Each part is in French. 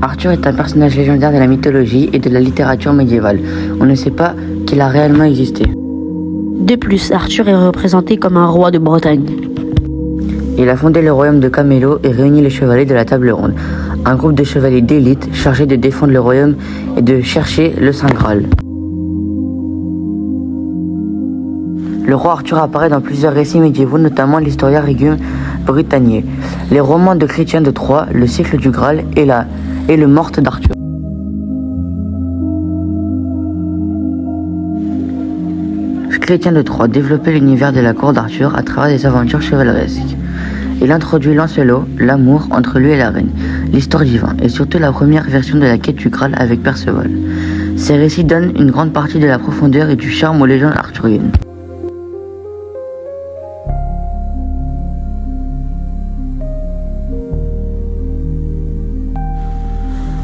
Arthur est un personnage légendaire de la mythologie et de la littérature médiévale. On ne sait pas qu'il a réellement existé. De plus, Arthur est représenté comme un roi de Bretagne. Il a fondé le royaume de Camelot et réuni les chevaliers de la Table Ronde, un groupe de chevaliers d'élite chargés de défendre le royaume et de chercher le Saint Graal. Le roi Arthur apparaît dans plusieurs récits médiévaux, notamment l'Historia Regum Britanniae, les romans de Chrétien de Troyes, le cycle du Graal et le Morte d'Arthur. Chrétien de Troyes développait l'univers de la cour d'Arthur à travers des aventures chevaleresques. Il introduit Lancelot, l'amour entre lui et la reine, l'histoire du vin et surtout la première version de la quête du Graal avec Perceval. Ces récits donnent une grande partie de la profondeur et du charme aux légendes arthuriennes.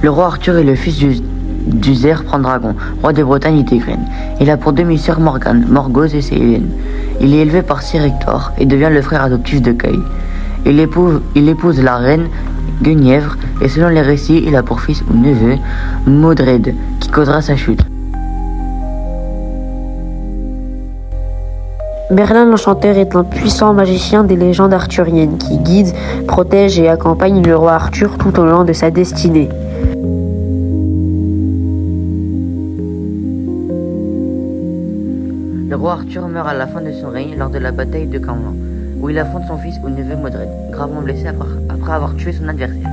Le roi Arthur est le fils d'Uzer Pendragon, roi de Bretagne et d'Égrène. Il a pour demi-sœur Morgane, Morgause et Céline. Il est élevé par Sir Hector et devient le frère adoptif de Kay. Il épouse la reine Guenièvre et selon les récits, il a pour fils ou neveu Modred, qui causera sa chute. Merlin l'Enchanteur est un puissant magicien des légendes arthuriennes qui guide, protège et accompagne le roi Arthur tout au long de sa destinée. Le roi Arthur meurt à la fin de son règne lors de la bataille de Camlan, où il affronte son fils ou neveu Modred, gravement blessé après avoir tué son adversaire.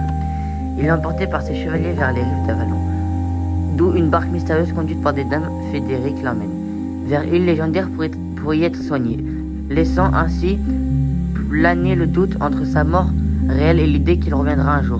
Il est emporté par ses chevaliers vers les rives d'Avalon, d'où une barque mystérieuse conduite par des dames fédériques l'emmène vers une île légendaire pour y être soigné, laissant ainsi planer le doute entre sa mort réelle et l'idée qu'il reviendra un jour.